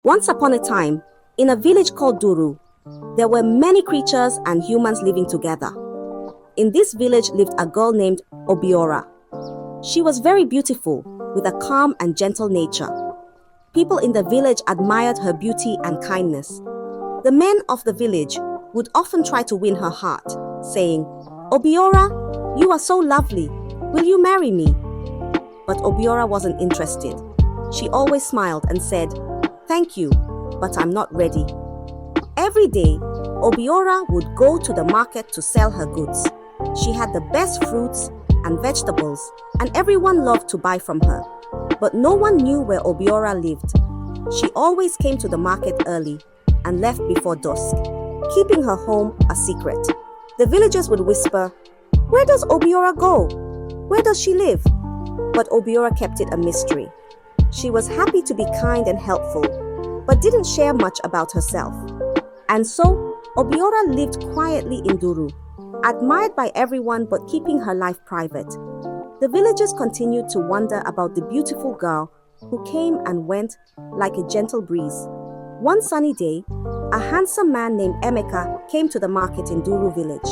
Once upon a time, in a village called Duru, there were many creatures and humans living together. In this village lived a girl named Obiora. She was very beautiful, with a calm and gentle nature. People in the village admired her beauty and kindness. The men of the village would often try to win her heart, saying, "Obiora, you are so lovely. Will you marry me?" But Obiora wasn't interested. She always smiled and said, "Thank you, but I'm not ready." Every day, Obiora would go to the market to sell her goods. She had the best fruits and vegetables, and everyone loved to buy from her. But no one knew where Obiora lived. She always came to the market early and left before dusk, keeping her home a secret. The villagers would whisper, "Where does Obiora go? Where does she live?" But Obiora kept it a mystery. She was happy to be kind and helpful, but didn't share much about herself. And so, Obiora lived quietly in Duru, admired by everyone but keeping her life private. The villagers continued to wonder about the beautiful girl who came and went like a gentle breeze. One sunny day, a handsome man named Emeka came to the market in Duru village.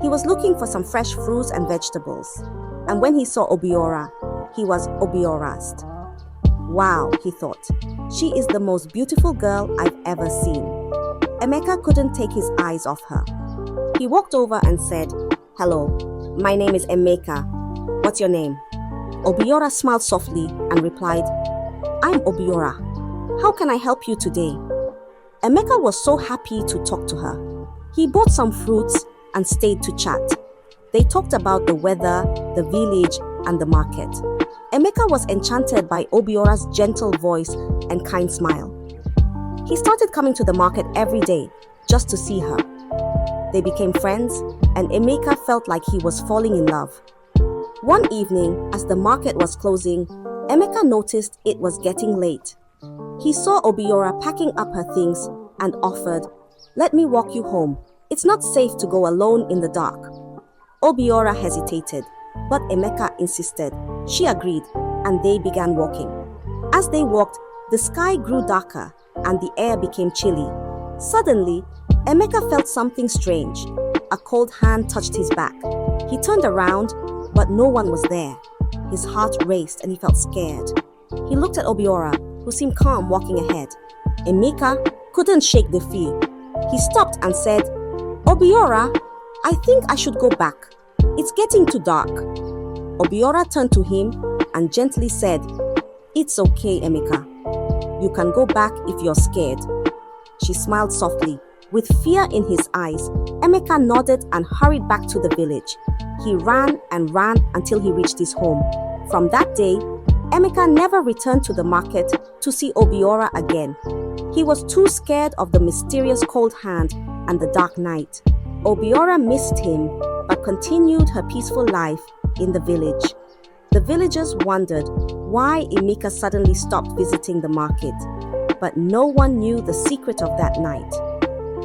He was looking for some fresh fruits and vegetables. And when he saw Obiora, he was Obiorazed. "Wow," he thought, "she is the most beautiful girl I've ever seen." Emeka couldn't take his eyes off her. He walked over and said, "Hello, my name is Emeka. What's your name?" Obiora smiled softly and replied, "I'm Obiora. How can I help you today?" Emeka was so happy to talk to her. He bought some fruits and stayed to chat. They talked about the weather, the village, and the market. Emeka was enchanted by Obiora's gentle voice and kind smile. He started coming to the market every day just to see her. They became friends, and Emeka felt like he was falling in love. One evening, as the market was closing, Emeka noticed it was getting late. He saw Obiora packing up her things and offered, "Let me walk you home. It's not safe to go alone in the dark." Obiora hesitated, but Emeka insisted. She agreed, and they began walking. As they walked, the sky grew darker and the air became chilly. Suddenly, Emeka felt something strange. A cold hand touched his back. He turned around, but no one was there. His heart raced and he felt scared. He looked at Obiora, who seemed calm walking ahead. Emeka couldn't shake the fear. He stopped and said, "Obiora, I think I should go back. It's getting too dark." Obiora turned to him and gently said, "It's okay, Emeka. You can go back if you're scared." She smiled softly. With fear in his eyes, Emeka nodded and hurried back to the village. He ran and ran until he reached his home. From that day, Emeka never returned to the market to see Obiora again. He was too scared of the mysterious cold hand and the dark night. Obiora missed him, but continued her peaceful life in the village. The villagers wondered why Emeka suddenly stopped visiting the market, but no one knew the secret of that night.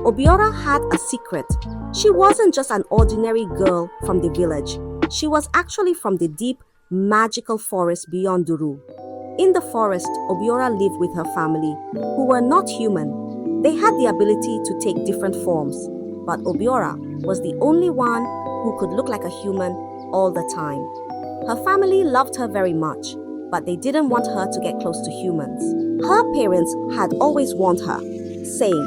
Obiora had a secret. She wasn't just an ordinary girl from the village. She was actually from the deep, magical forest beyond Duru. In the forest, Obiora lived with her family, who were not human. They had the ability to take different forms, but Obiora was the only one who could look like a human all the time. Her family loved her very much, but they didn't want her to get close to humans. Her parents had always warned her, saying,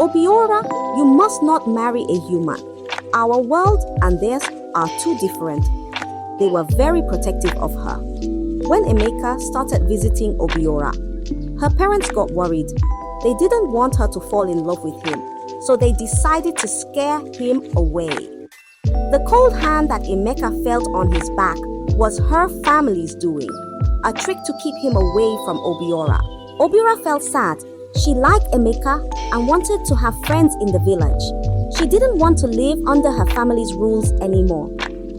"Obiora, you must not marry a human. Our world and theirs are too different." They were very protective of her. When Emeka started visiting Obiora, her parents got worried. They didn't want her to fall in love with him, so they decided to scare him away. The cold hand that Emeka felt on his back was her family's doing, a trick to keep him away from Obiora. Obiora felt sad. She liked Emeka and wanted to have friends in the village. She didn't want to live under her family's rules anymore.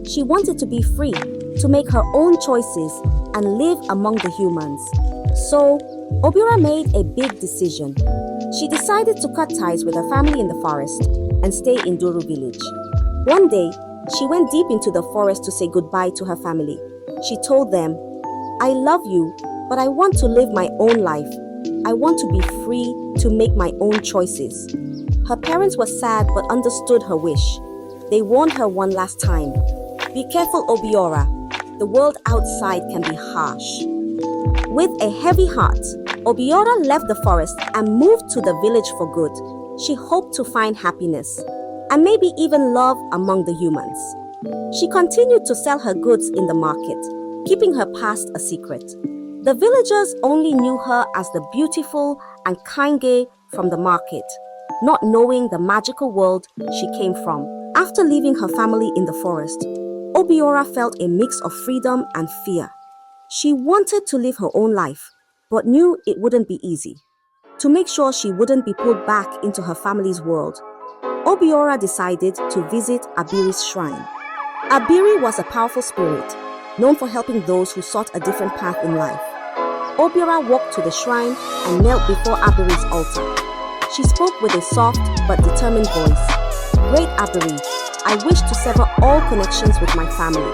She wanted to be free, to make her own choices and live among the humans. So, Obiora made a big decision. She decided to cut ties with her family in the forest and stay in Duru village. One day, she went deep into the forest to say goodbye to her family. She told them, "I love you, but I want to live my own life. I want to be free to make my own choices. Her parents were sad but understood her wish. They warned her one last time. Be careful, Obiora. The world outside can be harsh. With a heavy heart, Obiora left the forest and moved to the village for good. She hoped to find happiness and maybe even love among the humans. She continued to sell her goods in the market, keeping her past a secret. The villagers only knew her as the beautiful and kind girl from the market, not knowing the magical world she came from. After leaving her family in the forest, Obiora felt a mix of freedom and fear. She wanted to live her own life, but knew it wouldn't be easy. To make sure she wouldn't be pulled back into her family's world, Obiora decided to visit Abiri's shrine. Abiri was a powerful spirit, known for helping those who sought a different path in life. Obiora walked to the shrine and knelt before Abiri's altar. She spoke with a soft but determined voice. Great Abiri, I wish to sever all connections with my family.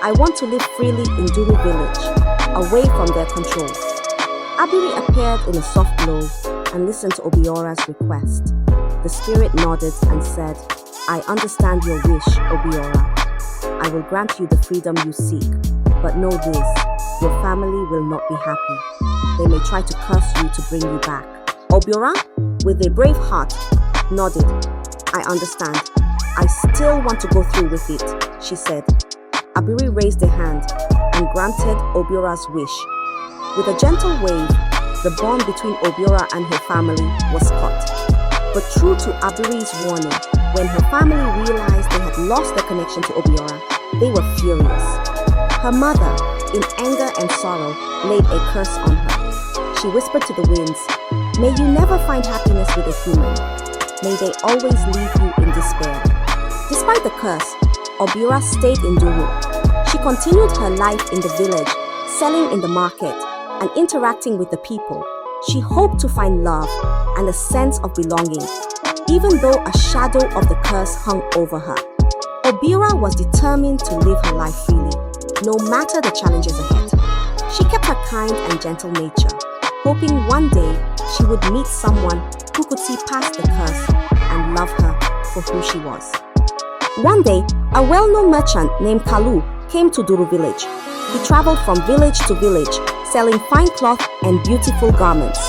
I want to live freely in Duru village, away from their controls. Abiri appeared in a soft glow and listened to Obiora's request. The spirit nodded and said, I understand your wish, Obiora. I will grant you the freedom you seek, but know this, your family will not be happy. They may try to curse you to bring you back. Obiora, with a brave heart, nodded. I understand. I still want to go through with it, she said. Abiri raised a hand and granted Obiora's wish. With a gentle wave, the bond between Obiora and her family was cut. But true to Abiri's warning, when her family realized they had lost their connection to Obiora, they were furious. Her mother, in anger and sorrow, laid a curse on her. She whispered to the winds, May you never find happiness with a human. May they always leave you in despair. Despite the curse, Obiora stayed in Duru. She continued her life in the village, selling in the market, and interacting with the people. She hoped to find love and a sense of belonging, even though a shadow of the curse hung over her. Obiora was determined to live her life freely, no matter the challenges ahead. She kept her kind and gentle nature, hoping one day she would meet someone who could see past the curse and love her for who she was. One day, a well-known merchant named Kalu came to Duru village. He traveled from village to village, selling fine cloth and beautiful garments.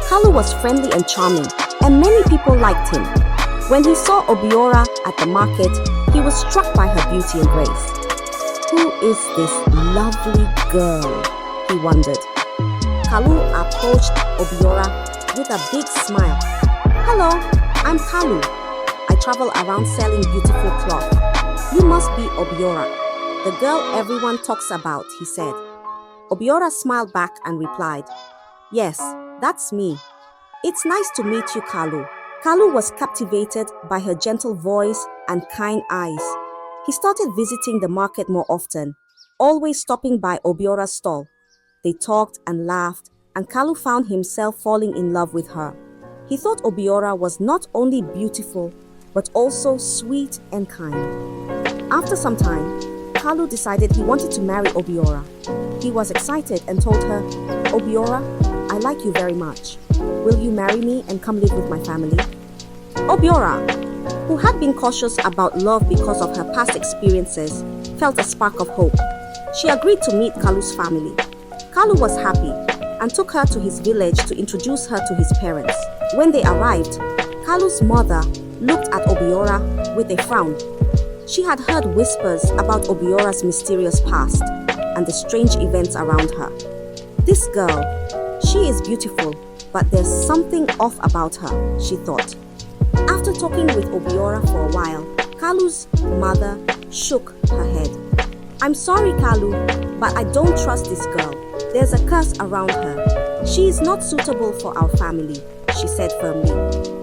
Kalu was friendly and charming, and many people liked him. When he saw Obiora at the market, he was struck by her beauty and grace. Who is this lovely girl? He wondered. Kalu approached Obiora with a big smile. Hello, I'm Kalu. I travel around selling beautiful cloth. You must be Obiora, the girl everyone talks about, he said. Obiora smiled back and replied, Yes, that's me. It's nice to meet you, Kalu. Kalu was captivated by her gentle voice and kind eyes. He started visiting the market more often, always stopping by Obiora's stall. They talked and laughed, and Kalu found himself falling in love with her. He thought Obiora was not only beautiful, but also sweet and kind. After some time, Kalu decided he wanted to marry Obiora. He was excited and told her, Obiora, I like you very much. Will you marry me and come live with my family? Obiora, who had been cautious about love because of her past experiences, felt a spark of hope. She agreed to meet Kalu's family. Kalu was happy and took her to his village to introduce her to his parents. When they arrived, Kalu's mother looked at Obiora with a frown. She had heard whispers about Obiora's mysterious past and the strange events around her. This girl, she is beautiful, but there's something off about her, she thought. After talking with Obiora for a while, Kalu's mother shook her head. I'm sorry, Kalu, but I don't trust this girl. There's a curse around her. She is not suitable for our family, she said firmly.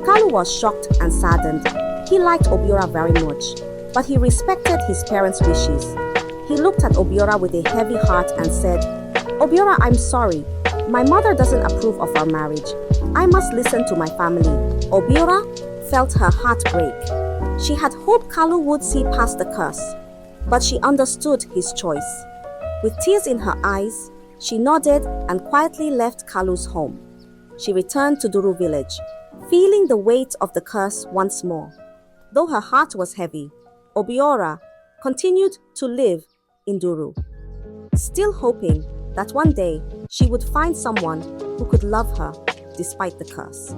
Kalu was shocked and saddened. He liked Obiora very much, but he respected his parents' wishes. He looked at Obiora with a heavy heart and said, Obiora, I'm sorry. My mother doesn't approve of our marriage. I must listen to my family. Obiora felt her heart break. She had hoped Kalu would see past the curse, but she understood his choice. With tears in her eyes, she nodded and quietly left Kalu's home. she returned to Duru village, feeling the weight of the curse once more. Though her heart was heavy, Obiora continued to live in Duru, still hoping that one day she would find someone who could love her despite the curse.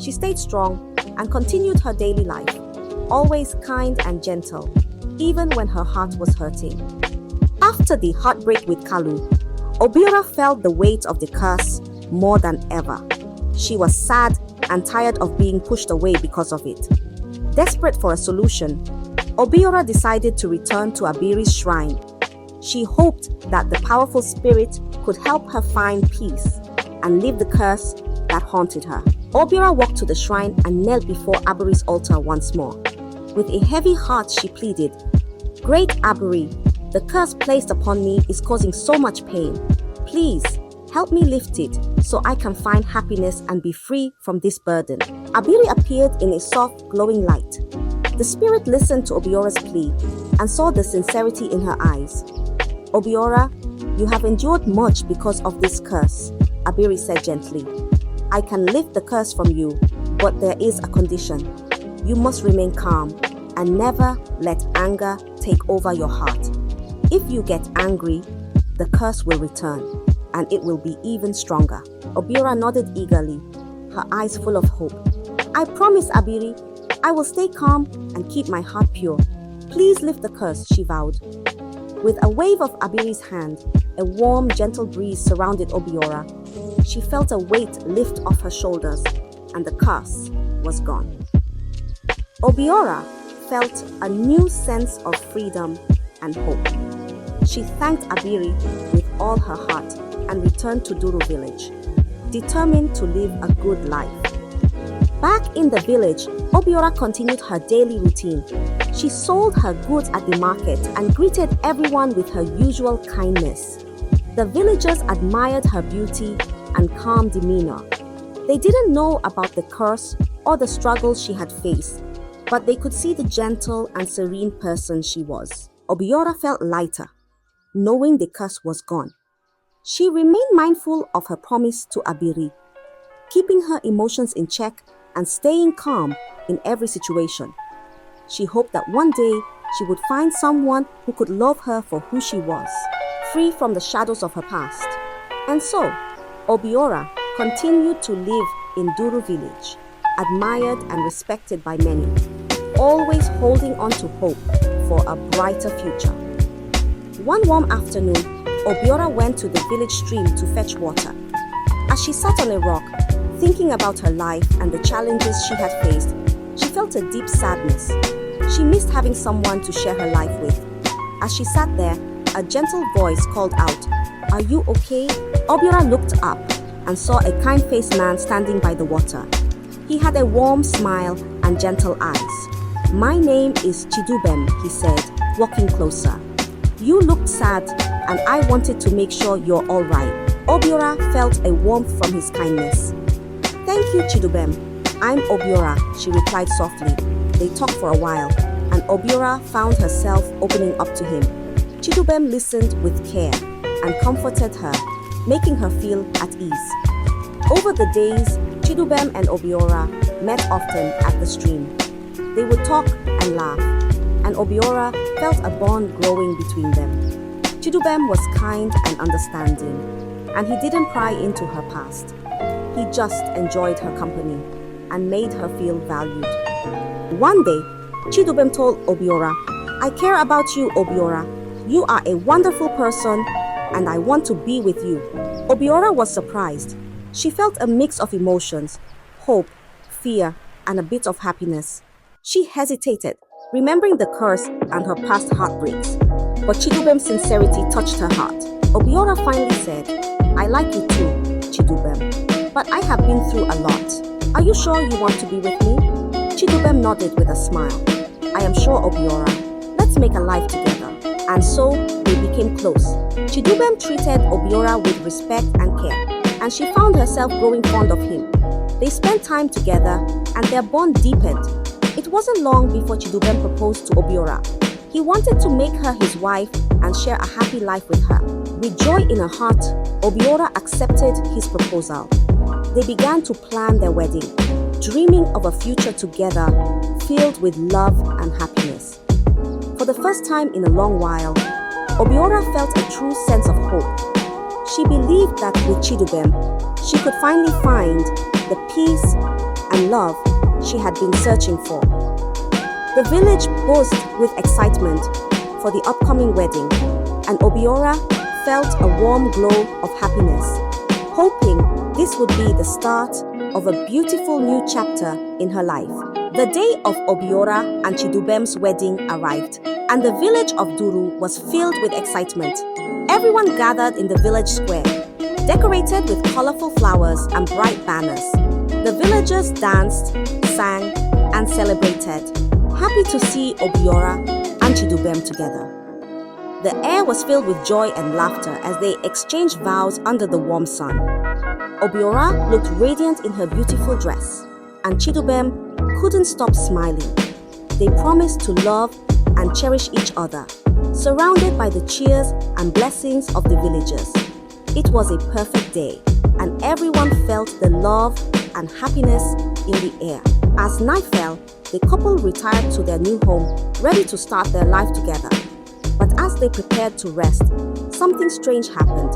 She stayed strong and continued her daily life, always kind and gentle, even when her heart was hurting. After the heartbreak with Kalu, Obiora felt the weight of the curse more than ever. She was sad and tired of being pushed away because of it. Desperate for a solution, Obiora decided to return to Abiri's shrine. She hoped that the powerful spirit could help her find peace and leave the curse that haunted her. Obiora walked to the shrine and knelt before Abiri's altar once more. With a heavy heart, she pleaded, "Great Abiri, the curse placed upon me is causing so much pain. Please, help me lift it so I can find happiness and be free from this burden." Abiri appeared in a soft, glowing light. The spirit listened to Obiora's plea and saw the sincerity in her eyes. "Obiora, you have endured much because of this curse," Abiri said gently. "I can lift the curse from you, but there is a condition. You must remain calm and never let anger take over your heart. If you get angry, the curse will return, and it will be even stronger." Obiora nodded eagerly, her eyes full of hope. "I promise, Abiri, I will stay calm and keep my heart pure. Please lift the curse," she vowed. With a wave of Abiri's hand, a warm, gentle breeze surrounded Obiora. She felt a weight lift off her shoulders, and the curse was gone. Obiora felt a new sense of freedom and hope. She thanked Abiri with all her heart and returned to Duru village, determined to live a good life. Back in the village, Obiora continued her daily routine. She sold her goods at the market and greeted everyone with her usual kindness. The villagers admired her beauty and calm demeanor. They didn't know about the curse or the struggles she had faced, but they could see the gentle and serene person she was. Obiora felt lighter, knowing the curse was gone. She remained mindful of her promise to Abiri, keeping her emotions in check and staying calm in every situation. She hoped that one day she would find someone who could love her for who she was, free from the shadows of her past. And so, Obiora continued to live in Duru village, admired and respected by many, always holding on to hope for a brighter future. One warm afternoon, Obiora went to the village stream to fetch water. As she sat on a rock, thinking about her life and the challenges she had faced, she felt a deep sadness. She missed having someone to share her life with. As she sat there, a gentle voice called out, "Are you okay?" Obiora looked up and saw a kind-faced man standing by the water. He had a warm smile and gentle eyes. "My name is Chidubem," he said, walking closer. "You looked sad and I wanted to make sure you're all right." Obiora felt a warmth from his kindness. "Thank you, Chidubem. I'm Obiora," she replied softly. They talked for a while, and Obiora found herself opening up to him. Chidubem listened with care and comforted her, making her feel at ease. Over the days, Chidubem and Obiora met often at the stream. They would talk and laugh, and Obiora felt a bond growing between them. Chidubem was kind and understanding, and he didn't pry into her past. He just enjoyed her company and made her feel valued. One day, Chidubem told Obiora, "I care about you, Obiora. You are a wonderful person and I want to be with you." Obiora was surprised. She felt a mix of emotions, hope, fear, and a bit of happiness. She hesitated, remembering the curse and her past heartbreaks. But Chidubem's sincerity touched her heart. Obiora finally said, "I like you too, Chidubem, but I have been through a lot. Are you sure you want to be with me?" Chidubem nodded with a smile. "I am sure, Obiora. Let's make a life together." And so, they became close. Chidubem treated Obiora with respect and care, and she found herself growing fond of him. They spent time together, and their bond deepened. It wasn't long before Chidubem proposed to Obiora. He wanted to make her his wife and share a happy life with her. With joy in her heart, Obiora accepted his proposal. They began to plan their wedding, dreaming of a future together filled with love and happiness. For the first time in a long while, Obiora felt a true sense of hope. She believed that with Chidubem, she could finally find the peace and love she had been searching for. The village buzzed with excitement for the upcoming wedding, and Obiora felt a warm glow of happiness, hoping this would be the start of a beautiful new chapter in her life. The day of Obiora and Chidubem's wedding arrived, and the village of Duru was filled with excitement. Everyone gathered in the village square, decorated with colorful flowers and bright banners. The villagers danced, sang, and celebrated, happy to see Obiora and Chidubem together. The air was filled with joy and laughter as they exchanged vows under the warm sun. Obiora looked radiant in her beautiful dress, and Chidubem couldn't stop smiling. They promised to love and cherish each other, surrounded by the cheers and blessings of the villagers. It was a perfect day, and everyone felt the love and happiness in the air. As night fell, the couple retired to their new home, ready to start their life together. But as they prepared to rest, something strange happened.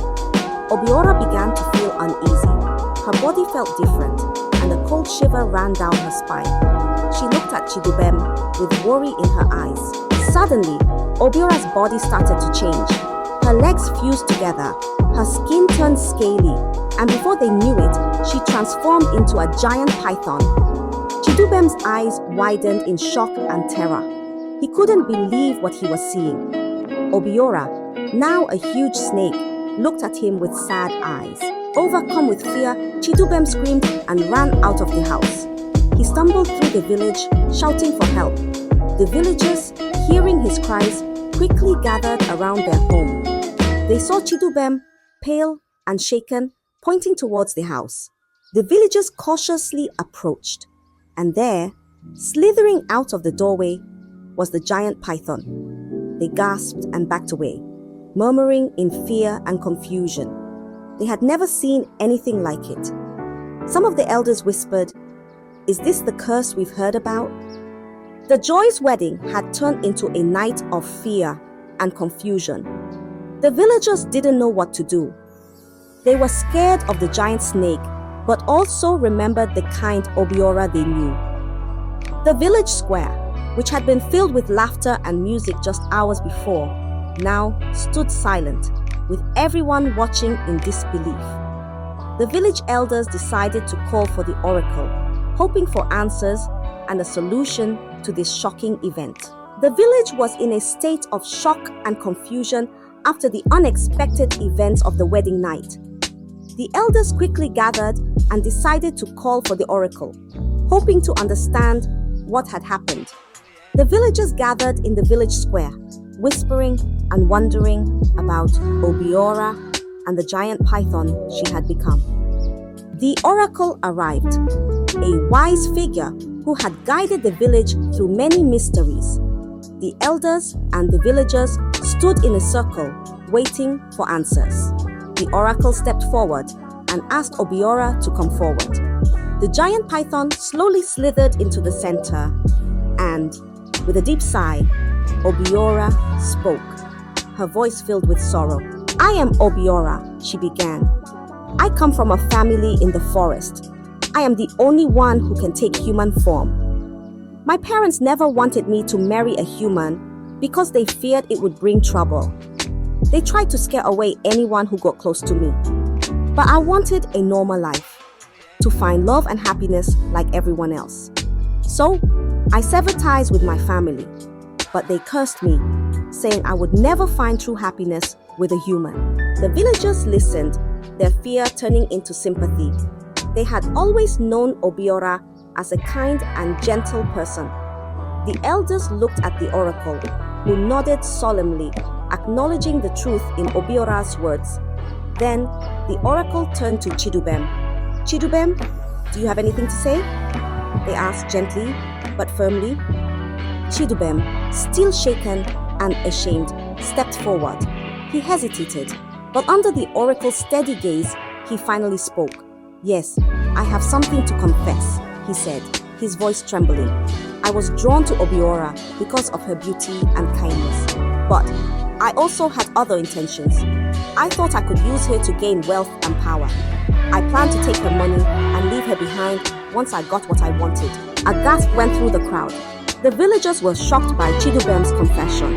Obiora began to feel uneasy. Her body felt different, and a cold shiver ran down her spine. She looked at Chidubem with worry in her eyes. Suddenly, Obiora's body started to change. Her legs fused together, her skin turned scaly, and before they knew it, she transformed into a giant python. Chidubem's eyes widened in shock and terror. He couldn't believe what he was seeing. Obiora, now a huge snake, looked at him with sad eyes. Overcome with fear, Chidubem screamed and ran out of the house. He stumbled through the village, shouting for help. The villagers, hearing his cries, quickly gathered around their home. They saw Chidubem, pale and shaken, pointing towards the house. The villagers cautiously approached, and there, slithering out of the doorway, was the giant python. They gasped and backed away, murmuring in fear and confusion. They had never seen anything like it. Some of the elders whispered, "Is this the curse we've heard about?" The joyous wedding had turned into a night of fear and confusion. The villagers didn't know what to do. They were scared of the giant snake, but also remembered the kind Obiora they knew. The village square, which had been filled with laughter and music just hours before, now stood silent, with everyone watching in disbelief. The village elders decided to call for the oracle, hoping for answers and a solution to this shocking event. The village was in a state of shock and confusion after the unexpected events of the wedding night. The elders quickly gathered and decided to call for the oracle, hoping to understand what had happened. The villagers gathered in the village square, whispering and wondering about Obiora and the giant python she had become. The oracle arrived, a wise figure who had guided the village through many mysteries. The elders and the villagers stood in a circle, waiting for answers. The oracle stepped forward and asked Obiora to come forward. The giant python slowly slithered into the center, and with a deep sigh, Obiora spoke, her voice filled with sorrow. "I am Obiora," she began. "I come from a family in the forest. I am the only one who can take human form. My parents never wanted me to marry a human because they feared it would bring trouble. They tried to scare away anyone who got close to me. But I wanted a normal life, to find love and happiness like everyone else. So, I severed ties with my family, but they cursed me, saying I would never find true happiness with a human." The villagers listened, their fear turning into sympathy. They had always known Obiora as a kind and gentle person. The elders looked at the oracle, who nodded solemnly, acknowledging the truth in Obiora's words. Then, the oracle turned to Chidubem. "Chidubem, do you have anything to say?" they asked gently but firmly. Chidubem, still shaken and ashamed, stepped forward. He hesitated, but under the oracle's steady gaze, he finally spoke. "Yes, I have something to confess, he said, his voice trembling. I was drawn to Obiora because of her beauty and kindness. But I also had other intentions. I thought I could use her to gain wealth and power. I planned to take her money and leave her behind once I got what I wanted. A gasp went through the crowd. The villagers were shocked by Chidubem's confession.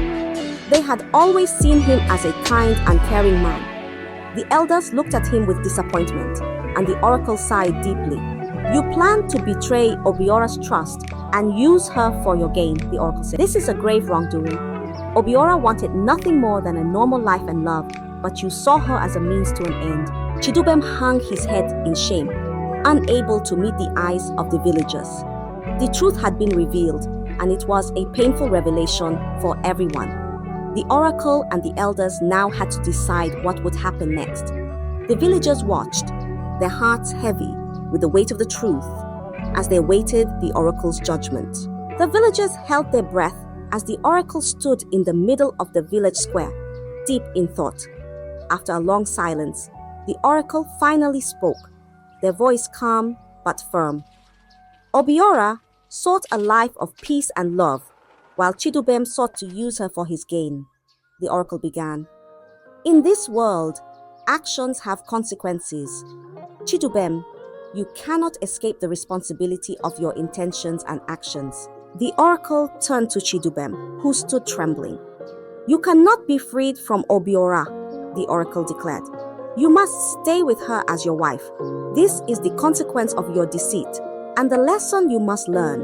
They had always seen him as a kind and caring man. The elders looked at him with disappointment, and the oracle sighed deeply. You plan to betray Obiora's trust and use her for your gain, the oracle said. This is a grave wrongdoing. Obiora wanted nothing more than a normal life and love, but you saw her as a means to an end. Chidubem hung his head in shame, unable to meet the eyes of the villagers. The truth had been revealed, and it was a painful revelation for everyone. The oracle and the elders now had to decide what would happen next. The villagers watched, their hearts heavy with the weight of the truth, as they awaited the oracle's judgment. The villagers held their breath as the oracle stood in the middle of the village square, deep in thought. After a long silence, the oracle finally spoke, their voice calm but firm. Obiora sought a life of peace and love, while Chidubem sought to use her for his gain. The oracle began. In this world, actions have consequences. Chidubem, you cannot escape the responsibility of your intentions and actions. The oracle turned to Chidubem, who stood trembling. You cannot be freed from Obiora, the oracle declared. You must stay with her as your wife. This is the consequence of your deceit, and the lesson you must learn.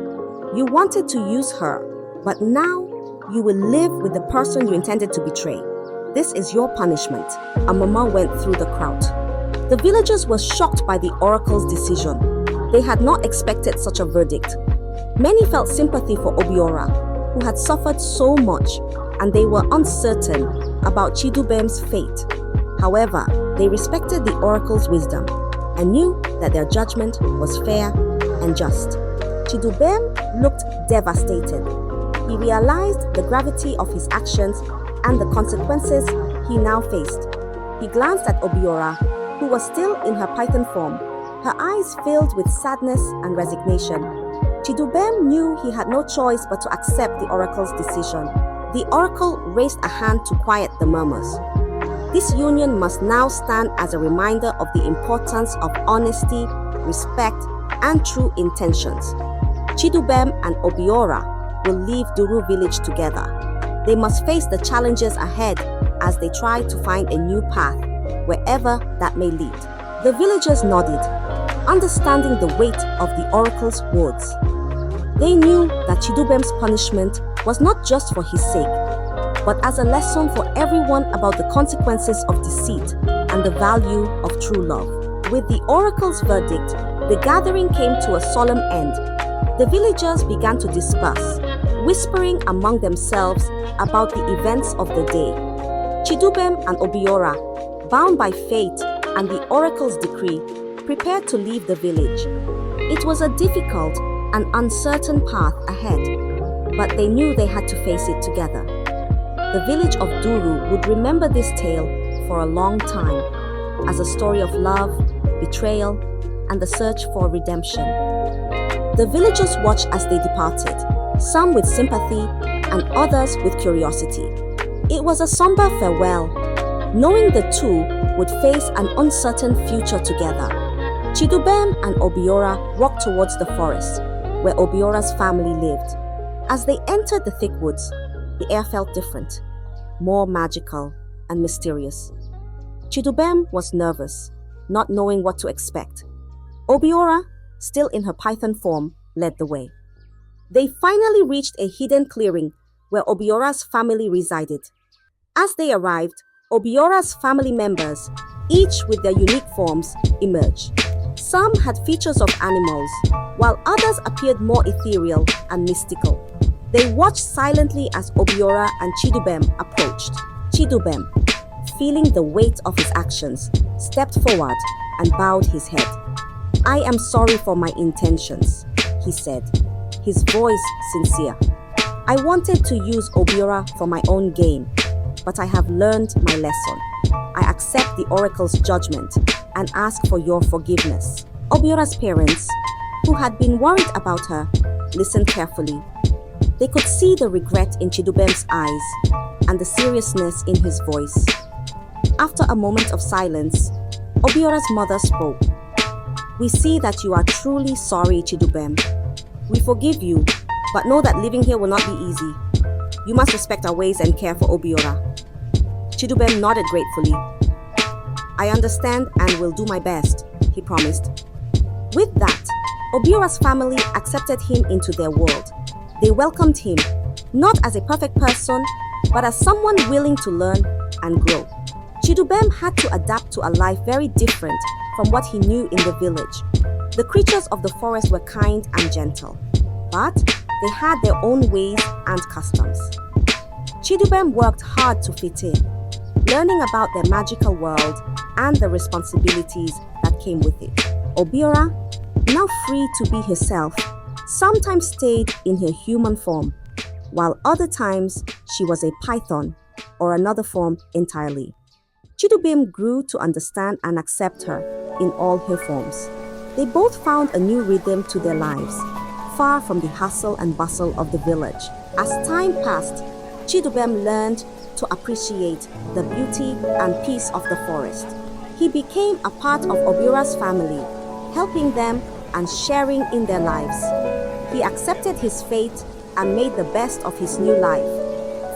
You wanted to use her, but now you will live with the person you intended to betray. This is your punishment. A murmur went through the crowd. The villagers were shocked by the oracle's decision. They had not expected such a verdict. Many felt sympathy for Obiora, who had suffered so much, and they were uncertain about Chidubem's fate. However, they respected the oracle's wisdom and knew that their judgment was fair and just. Chidubem looked devastated. He realized the gravity of his actions and the consequences he now faced. He glanced at Obiora, who was still in her python form, her eyes filled with sadness and resignation. Chidubem knew he had no choice but to accept the oracle's decision. The oracle raised a hand to quiet the murmurs. This union must now stand as a reminder of the importance of honesty, respect, and true intentions. Chidubem and Obiora will leave Duru village together. They must face the challenges ahead as they try to find a new path, wherever that may lead. The villagers nodded, understanding the weight of the oracle's words. They knew that Chidubem's punishment was not just for his sake, but as a lesson for everyone about the consequences of deceit and the value of true love. With the oracle's verdict, the gathering came to a solemn end. The villagers began to disperse, whispering among themselves about the events of the day. Chidubem and Obiora, bound by fate and the oracle's decree, prepared to leave the village. It was a difficult and uncertain path ahead, but they knew they had to face it together. The village of Duru would remember this tale for a long time as a story of love, betrayal, and the search for redemption. The villagers watched as they departed, some with sympathy and others with curiosity. It was a somber farewell, knowing the two would face an uncertain future together. Chidubem and Obiora walked towards the forest, where Obiora's family lived. As they entered the thick woods, the air felt different, more magical and mysterious. Chidubem was nervous, not knowing what to expect. Obiora, still in her python form, led the way. They finally reached a hidden clearing where Obiora's family resided. As they arrived, Obiora's family members, each with their unique forms, emerged. Some had features of animals, while others appeared more ethereal and mystical. They watched silently as Obiora and Chidubem approached. Chidubem, feeling the weight of his actions, stepped forward and bowed his head. I am sorry for my intentions, he said, his voice sincere. I wanted to use Obiora for my own gain, but I have learned my lesson. I accept the oracle's judgment and ask for your forgiveness. Obiora's parents, who had been worried about her, listened carefully. They could see the regret in Chidubem's eyes and the seriousness in his voice. After a moment of silence, Obiora's mother spoke. "We see that you are truly sorry, Chidubem. We forgive you, but know that living here will not be easy. You must respect our ways and care for Obiora." Chidubem nodded gratefully. "I understand and will do my best," he promised. With that, Obiora's family accepted him into their world. They welcomed him, not as a perfect person, but as someone willing to learn and grow. Chidubem had to adapt to a life very different from what he knew in the village. The creatures of the forest were kind and gentle, but they had their own ways and customs. Chidubem worked hard to fit in, learning about their magical world and the responsibilities that came with it. Obiora, now free to be herself, sometimes stayed in her human form, while other times she was a python or another form entirely. Chidubem grew to understand and accept her in all her forms. They both found a new rhythm to their lives, far from the hustle and bustle of the village. As time passed, Chidubem learned to appreciate the beauty and peace of the forest. He became a part of Obiora's family, helping them and sharing in their lives. He accepted his fate and made the best of his new life,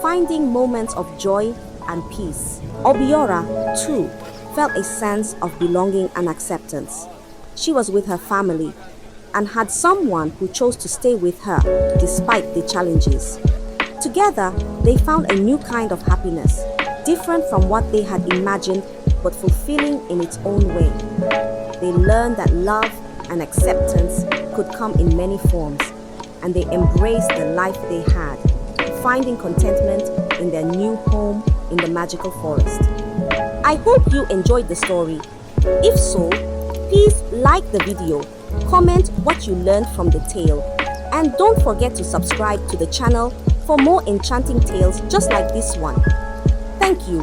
finding moments of joy and peace. Obiora, too, felt a sense of belonging and acceptance. She was with her family and had someone who chose to stay with her despite the challenges. Together, they found a new kind of happiness, different from what they had imagined but fulfilling in its own way. They learned that love and acceptance could come in many forms, and they embraced the life they had, finding contentment in their new home in the magical forest. I hope you enjoyed the story. If so, please like the video, comment what you learned from the tale, and don't forget to subscribe to the channel for more enchanting tales just like this one. Thank you.